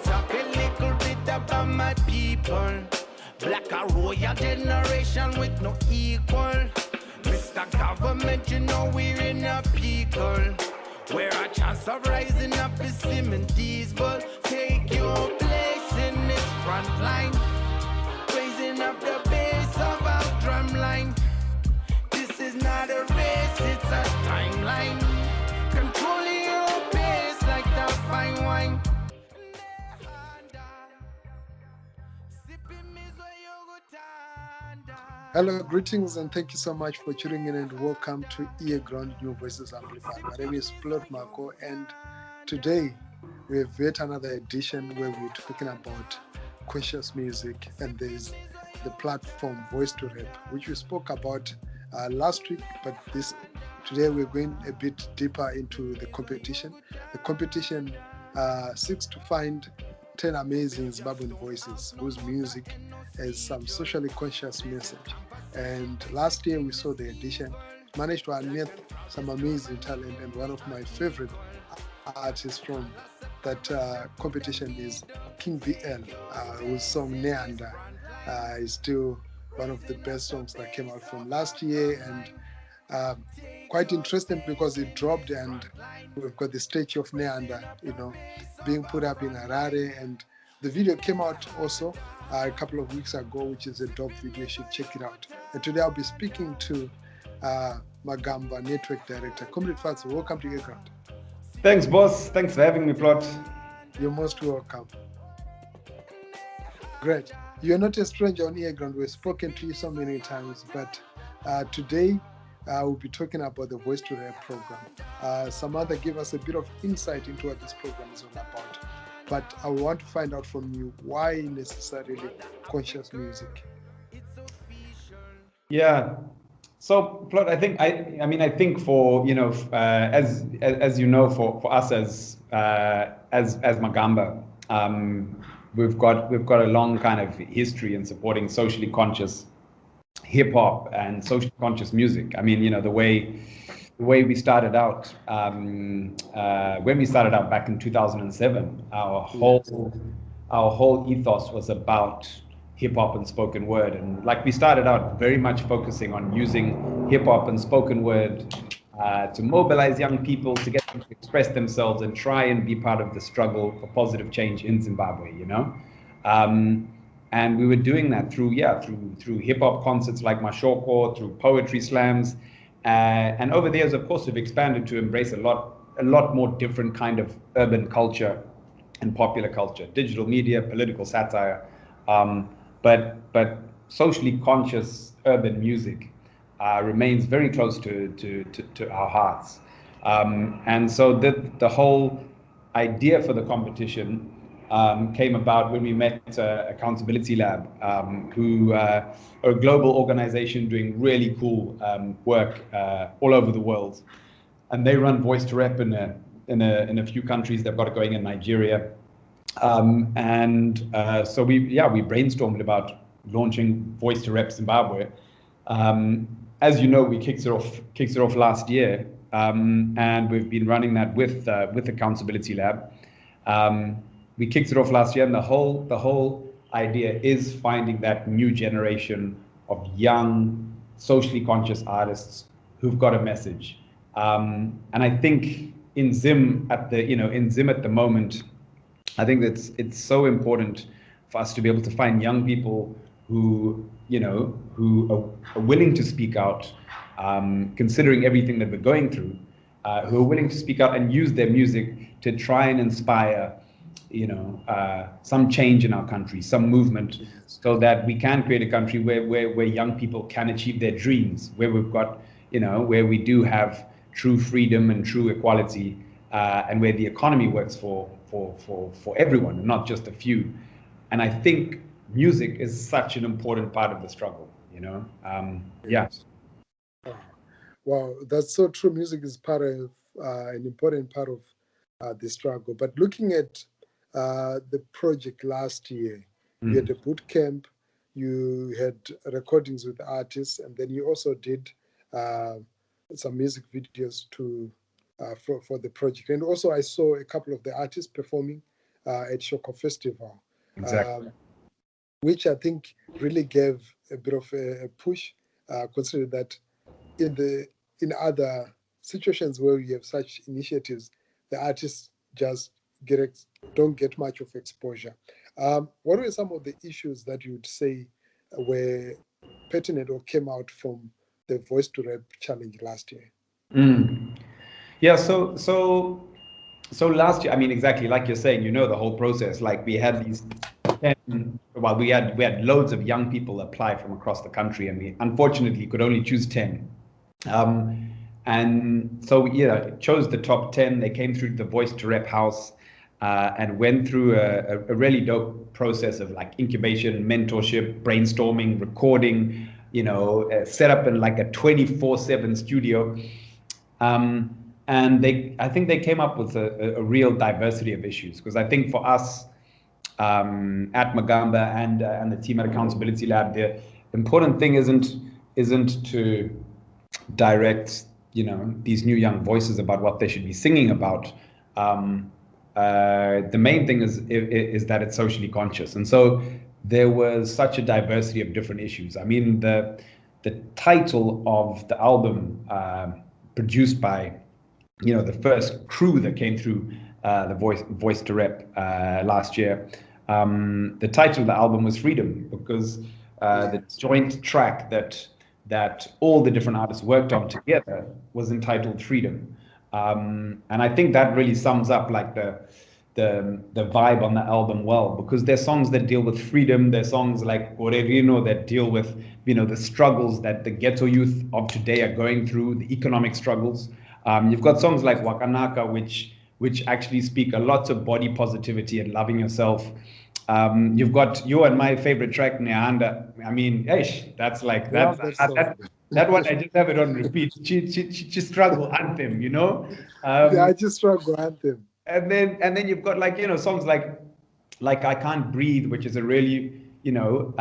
talk a little bit about my people. Black a royal generation with no equal. Mr. Government, you know we're in a pickle. Where a chance of rising up is cementable. Take your place in this front line. Raising up the base of our drum line. This is not a race, it's a timeline. Controlling your pace like the fine wine. Hello, greetings, and thank you so much for tuning in and welcome to Earground New Voices Amplified. My name is Plot Marco, and today we have yet another edition where we're talking about conscious music, and there's the platform Voice2REP, which we spoke about last week, but today we're going a bit deeper into the competition. The competition seeks to find 10 amazing Zimbabwean voices whose music has some socially conscious message. And last year we saw the edition, managed to unearth some amazing talent, and one of my favorite artists from that competition is King VL, whose song Neander is still one of the best songs that came out from last year, and quite interesting because it dropped and we've got the statue of Neander, being put up in Harare, and the video came out also a couple of weeks ago, which is a dope video. You should check it out. And today I'll be speaking to Magamba Network Director, Cde Fatso. Welcome to Earground. Thanks, boss. Thanks for having me, Plot. You're most welcome. Great. You're not a stranger on Earground. We've spoken to you so many times, but today we'll be talking about the Voice2REP program. Samantha gave us a bit of insight into what this program is all about. But I want to find out from you, why necessarily conscious music? Yeah. So, Plot, I think for as you know, for us as Magamba, we've got a long kind of history in supporting socially conscious hip hop and socially conscious music. I mean, the way we started out, when we started out back in 2007, our whole ethos was about hip hop and spoken word, and we started out very much focusing on using hip hop and spoken word to mobilize young people, to get them to express themselves and try and be part of the struggle for positive change in Zimbabwe. And we were doing that through hip hop concerts like Mashoko, through poetry slams. And over the years, of course, we've expanded to embrace a lot more different kind of urban culture and popular culture, digital media, political satire, but socially conscious urban music remains very close to our hearts. And so the whole idea for the competition came about when we met Accountability Lab, who are a global organization doing really cool work all over the world, and they run Voice2REP in a few countries. They've got it going in Nigeria, so we brainstormed about launching Voice2REP Zimbabwe. As you know, we kicked it off last year, and we've been running that with Accountability Lab. We kicked it off last year, and the whole idea is finding that new generation of young, socially conscious artists who've got a message. And I think in Zim at the moment, I think that it's so important for us to be able to find young people who are willing to speak out, considering everything that we're going through, who are willing to speak out and use their music to try and inspire some change in our country, some movement, so that we can create a country where young people can achieve their dreams, where we've got, where we do have true freedom and true equality, and where the economy works for everyone and not just a few. And I think music is such an important part of the struggle, Yes. Wow, that's so true. Music is part of an important part of the struggle. But looking at the project last year, you had a boot camp, you had recordings with artists, and then you also did some music videos for the project. And also I saw a couple of the artists performing at Shoko Festival, Exactly. which I think really gave a bit of a push, considering that in other situations where we have such initiatives, the artists just don't get much of exposure. What were some of the issues that you would say were pertinent or came out from the Voice to Rep challenge last year? Yeah, so last year, I mean, exactly like you're saying, you know, the whole process. Like we had these 10, well, we had loads of young people apply from across the country, and we unfortunately could only choose 10. And so yeah, chose the top 10. They came through the Voice to Rep house and went through a really dope process of like incubation, mentorship, brainstorming, recording, you know, set up in like a 24/7 studio. And I think they came up with a real diversity of issues, because I think for us at Magamba and the team at Accountability Lab, the important thing isn't to direct, you know, these new young voices about what they should be singing about. The main thing is that it's socially conscious, and so there was such a diversity of different issues. I mean, the title of the album produced by, you know, the first crew that came through the Voice to Rep last year. The title of the album was Freedom, because the joint track that all the different artists worked on together was entitled Freedom. And I think that really sums up like the vibe on the album well, because there's songs that deal with freedom, there's songs like Orerino that deal with, you know, the struggles that the ghetto youth of today are going through, the economic struggles. You've got songs like Wakanaka, which actually speak a lot of body positivity and loving yourself. You've got your and my favorite track, Neanda. I mean, that's like that one. I just have it on repeat. She struggle anthem, you know. Yeah, I just struggle anthem. And then you've got like, you know, songs like I Can't Breathe, which is a really, you know,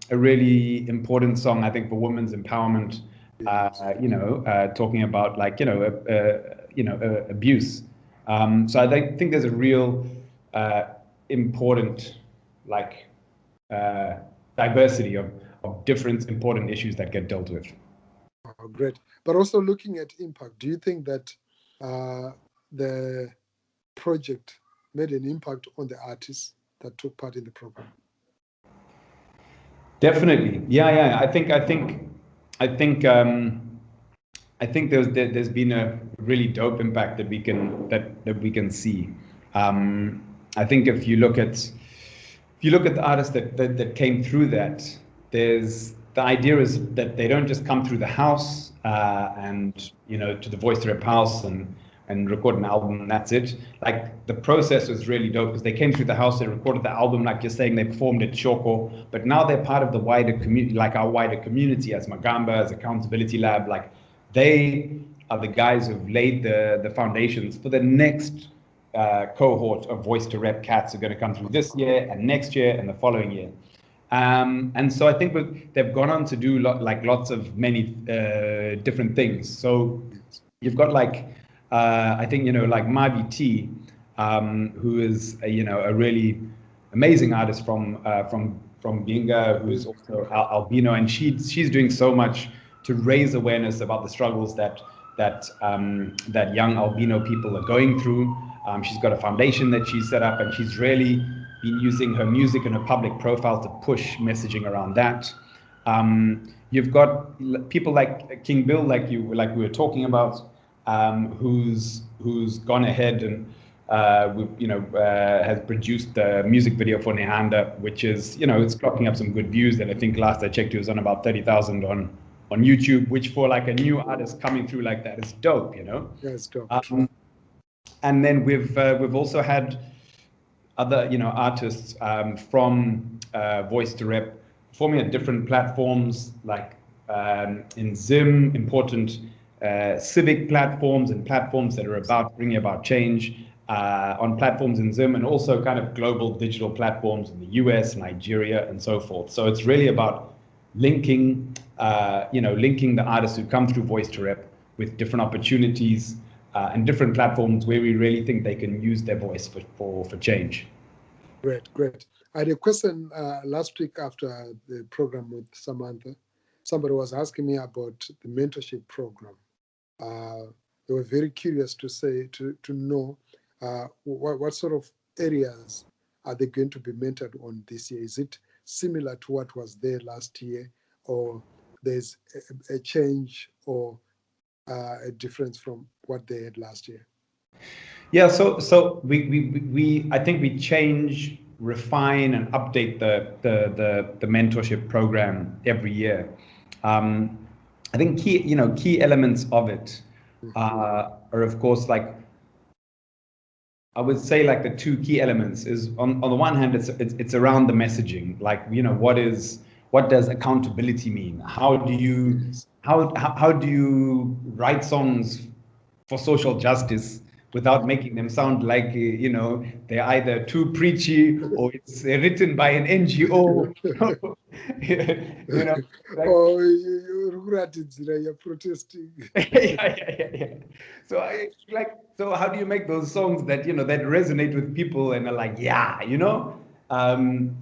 a really important song, I think, for women's empowerment. You know, talking about like, you know, abuse. So I think there's a real important like diversity of different important issues that get dealt with. Oh, great. But also looking at impact, do you think that the project made an impact on the artists that took part in the program? Definitely, yeah. I think there's been a really dope impact that we can see. I think if you look at the artists that came through that, the idea is that they don't just come through the house and, you know, to the Voice to Rep house and record an album and that's it. Like the process was really dope, because they came through the house, they recorded the album, like you're saying, they performed at Shoko, but now they're part of the wider community, like our wider community as Magamba, as Accountability Lab. Like they are the guys who've laid the foundations for the next cohort of Voice to Rep cats who are going to come through this year and next year and the following year. And so I think they've gone on to do lots of many different things. So you've got like, I think, you know, like Mavi T, who is you know, a really amazing artist from Binga, who is also albino, and she's doing so much to raise awareness about the struggles that young albino people are going through. She's got a foundation that she's set up, and she's really been using her music and her public profile to push messaging around that. You've got people like King Bill, like we were talking about, who's gone ahead and has produced the music video for Nehanda, which is, you know, it's clocking up some good views. And I think last I checked, it was on about 30,000 on YouTube, which for like a new artist coming through like that is dope, you know. Yeah, it's dope. And then we've also had other, you know, artists from Voice to Rep performing at different platforms, like in Zim, important civic platforms and platforms that are bringing about change on platforms in Zim, and also kind of global digital platforms in the US, Nigeria, and so forth. So it's really about linking the artists who come through Voice to Rep with different opportunities and different platforms where we really think they can use their voice for change. Great. I had a question last week after the program with Samantha. Somebody was asking me about the mentorship program. They were very curious to know what sort of areas are they going to be mentored on this year? Is it similar to what was there last year, or there's a change or a difference from what they had last year? Yeah, so we I think we change, refine, and update the mentorship program every year. I think key elements of it are of course, like, I would say, like, the two key elements is on the one hand it's around the messaging, like, what does accountability mean? How do you write songs for social justice without making them sound like they're either too preachy or it's written by an NGO? Like, oh, you're protesting. yeah. So how do you make those songs that that resonate with people and are like, and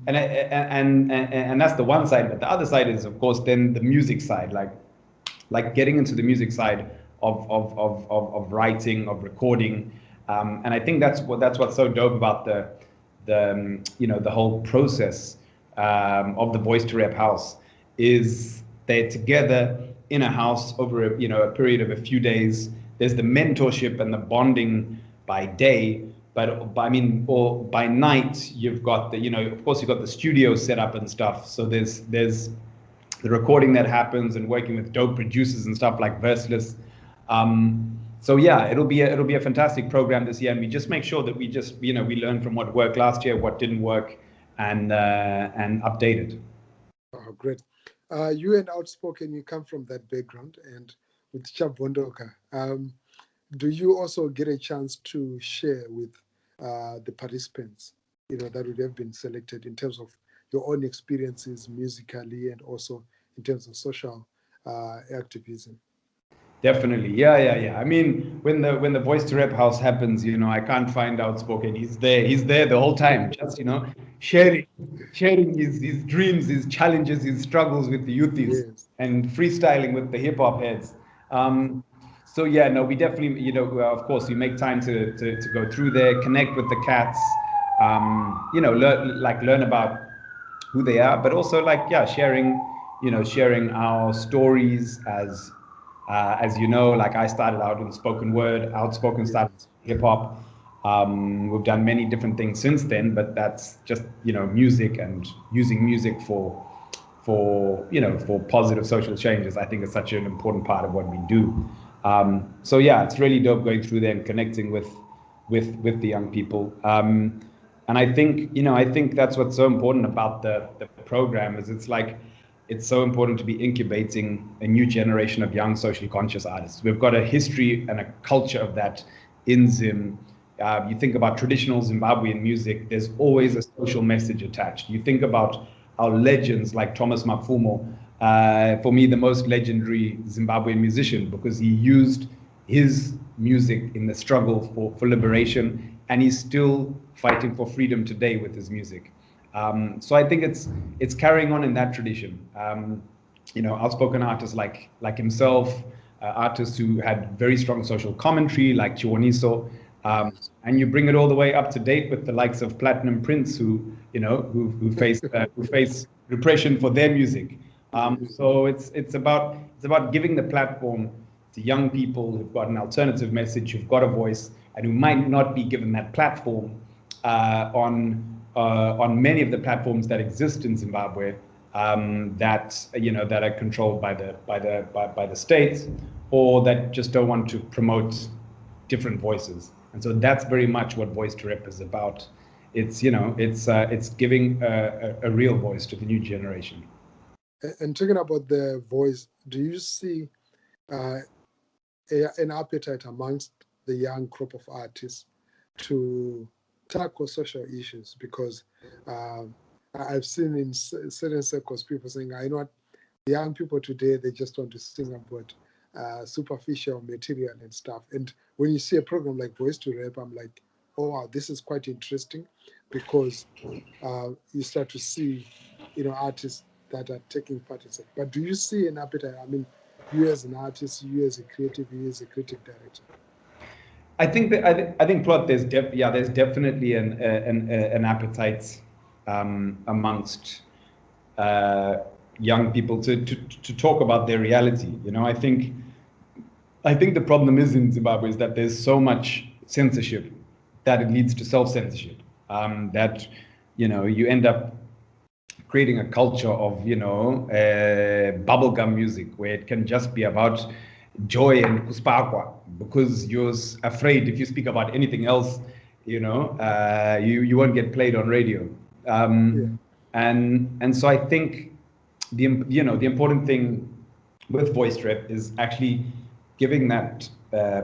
that's the one side, but the other side is, of course, then the music side, like getting into the music side of writing, of recording, and I think that's what's so dope about the whole process of the VOICE2REP house, is they're together in a house over a period of a few days. There's the mentorship and the bonding by day, but or by night you've got of course you've got the studio set up and stuff. So there's the recording that happens and working with dope producers and stuff like Verseless. So yeah, it'll be a fantastic program this year, and we just make sure that we just we learn from what worked last year, what didn't work, and update it. Oh, great. You and Outspoken, you come from that background, and with Chabondoka, do you also get a chance to share with the participants, that would have been selected, in terms of your own experiences musically and also in terms of social activism? Definitely, yeah. I mean, when the VOICE2REP house happens, I can't find Outspoken. He's there the whole time, just sharing his dreams, his challenges, his struggles with the youthies, Yes. and freestyling with the hip hop heads. So yeah, no, we definitely, of course, we make time to go through there, connect with the cats, learn about who they are, but also sharing our stories as like I started out in spoken word, Outspoken started hip hop. We've done many different things since then, but that's just music, and using music for positive social changes. I think it's such an important part of what we do. So yeah, it's really dope going through there and connecting with the young people. And I think that's what's so important about the program, is it's so important to be incubating a new generation of young socially conscious artists. We've got a history and a culture of that in Zim. You think about traditional Zimbabwean music, there's always a social message attached. You think about our legends like Thomas Mafumo, for me, the most legendary Zimbabwean musician, because he used his music in the struggle for liberation, and he's still fighting for freedom today with his music. So I think it's carrying on in that tradition. Outspoken artists like himself, artists who had very strong social commentary like Chiwoniso, and you bring it all the way up to date with the likes of Platinum Prince, who face repression for their music. So it's about giving the platform to young people who've got an alternative message, who've got a voice, and who might not be given that platform on many of the platforms that exist in Zimbabwe, that are controlled by the states, or that just don't want to promote different voices. And so that's very much what VOICE2REP is about. It's giving a real voice to the new generation. And talking about the voice, do you see an appetite amongst the young crop of artists to tackle social issues? Because I've seen in certain circles people saying, I know what the young people today, they just want to sing about superficial material and stuff. And when you see a program like Voice2REP, I'm like, oh wow, this is quite interesting, because you start to see, artists that are taking part in it. But do you see an appetite? I mean, you as an artist, you as a creative, you as a creative director. I think that I think Plot, there's definitely an appetite amongst young people to talk about their reality. I think the problem is in Zimbabwe is that there's so much censorship that it leads to self-censorship. That you end up creating a culture of bubblegum music where it can just be about joy and kuspakwa, because you're afraid if you speak about anything else, you won't get played on radio. And so I think the important thing with VOICE2REP is actually giving that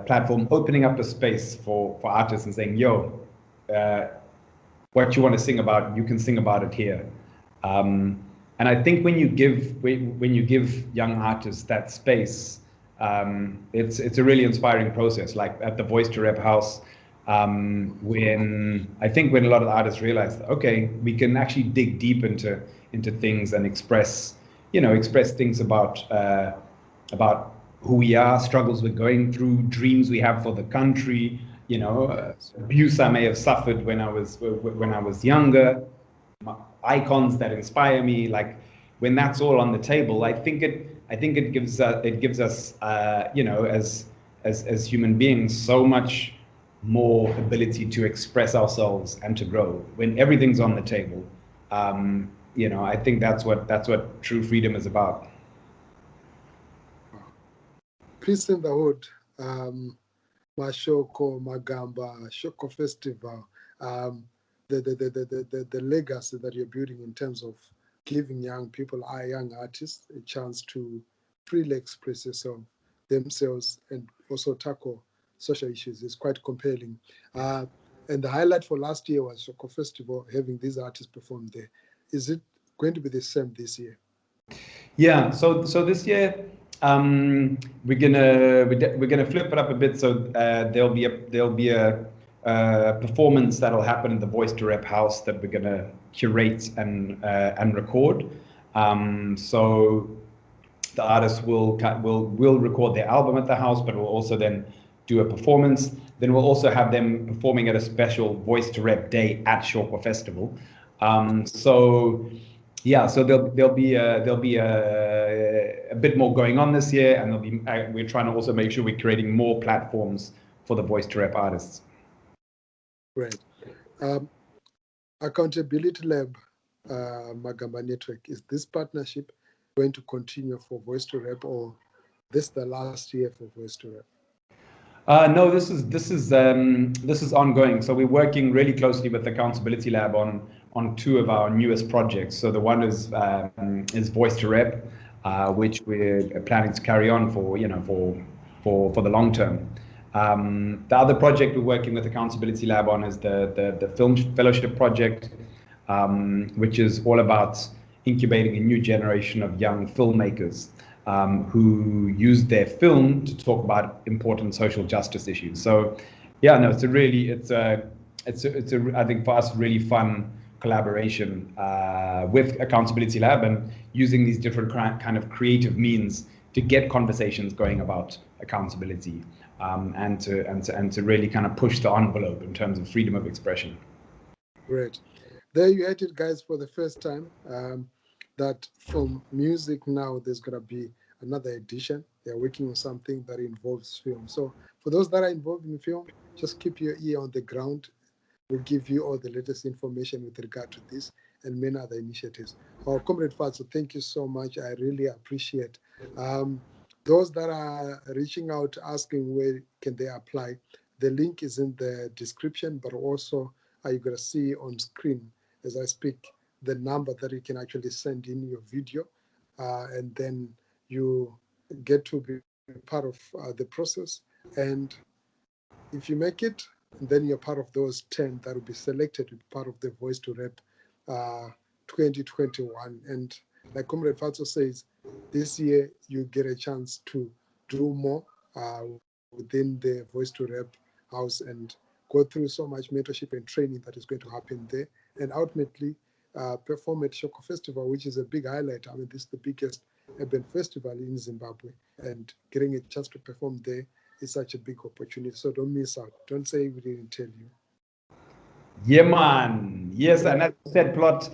platform, opening up a space for artists and saying, what you want to sing about, you can sing about it here. And I think when you give young artists that space, it's a really inspiring process. Like at the Voice2REP house, when a lot of the artists realize, okay, we can actually dig deep into things and express things about who we are, struggles we're going through, dreams we have for the country, abuse I may have suffered when I was younger, icons that inspire me. Like when that's all on the table, I think it gives us as human beings so much more ability to express ourselves and to grow when everything's on the table. I think that's what true freedom is about. Peace in the Hood, Mashoko, Magamba, Shoko Festival, the legacy that you're building in terms of giving young artists a chance to freely express themselves and also tackle social issues is quite compelling. And the highlight for last year was Shoko Festival, having these artists perform there. Is it going to be the same this year? Yeah, so this year we're gonna flip it up a bit. So there'll be a performance that'll happen in the Voice2REP house that we're gonna curate and record. So the artists will record their album at the house, but we'll also then do a performance. Then we'll also have them performing at a special Voice2REP day at Shoko Festival. So there'll be a bit more going on this year, and we're trying to also make sure we're creating more platforms for the Voice2REP artists. Great. Accountability Lab, Magamba Network, is this partnership going to continue for Voice2REP, or this the last year for Voice2REP? No, this is ongoing. So we're working really closely with Accountability Lab on two of our newest projects. So the one is Voice2REP, which we're planning to carry on for the long term. The other project we're working with Accountability Lab on is the Film Fellowship project, which is all about incubating a new generation of young filmmakers who use their film to talk about important social justice issues. So, it's I think for us really fun collaboration with Accountability Lab, and using these different kind of creative means to get conversations going about accountability, and to really kind of push the envelope in terms of freedom of expression. Great. There you had it, guys, for the first time. That from music now, there's going to be another edition. They're working on something that involves film. So for those that are involved in film, just keep your ear on the ground. We'll give you all the latest information with regard to this and many other initiatives. Our Comrade Fatso, thank you so much. I really appreciate. Those that are reaching out, asking where can they apply, the link is in the description, but also you're going to see on screen as I speak the number that you can actually send in your video, and then you get to be part of the process. And if you make it, then you're part of those 10 that will be selected to be part of the Voice2REP 2021. And like Comrade Fatso says, this year you get a chance to do more within the Voice2REP house and go through so much mentorship and training that is going to happen there, and ultimately perform at Shoko Festival, which is a big highlight. I mean, this is the biggest urban festival in Zimbabwe, and getting a chance to perform there is such a big opportunity. So don't miss out. Don't say we didn't tell you. Yeah, man. Yes, and as I said, Plot,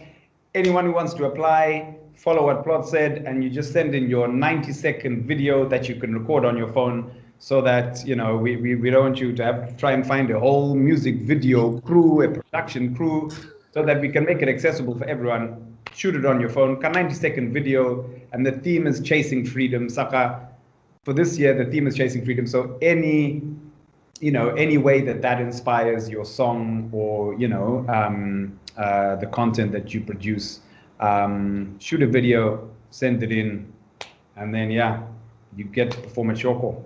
anyone who wants to apply, follow what Plot said, and you just send in your 90-second video that you can record on your phone, so that, you know, we don't want you to have to try and find a whole music video crew, a production crew, so that we can make it accessible for everyone. Shoot it on your phone, a 90-second video, and the theme is Chasing Freedom. Saka, for this year, the theme is Chasing Freedom. So any way that inspires your song, or, you know, the content that you produce, shoot a video, send it in, and then, yeah, you get to perform at Shoko.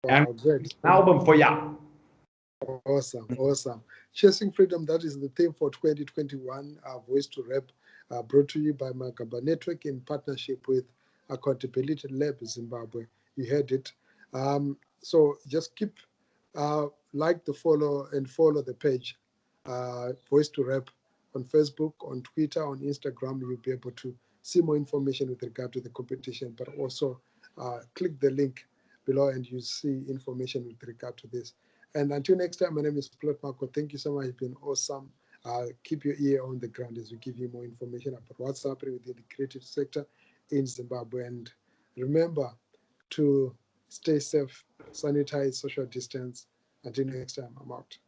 And Great. an album for ya. Awesome. Chasing Freedom, that is the theme for 2021 Voice2REP, brought to you by Magamba Network in partnership with Accountability Lab Zimbabwe. You heard it. So just keep follow the page, Voice2REP, on Facebook, on Twitter, on Instagram. You'll be able to see more information with regard to the competition, but also click the link below and you see information with regard to this. And until next time, my name is Plot Marco. Thank you so much. It's been awesome. Keep your ear on the ground as we give you more information about what's happening within the creative sector in Zimbabwe. And remember to stay safe, sanitize, social distance. Until next time, I'm out.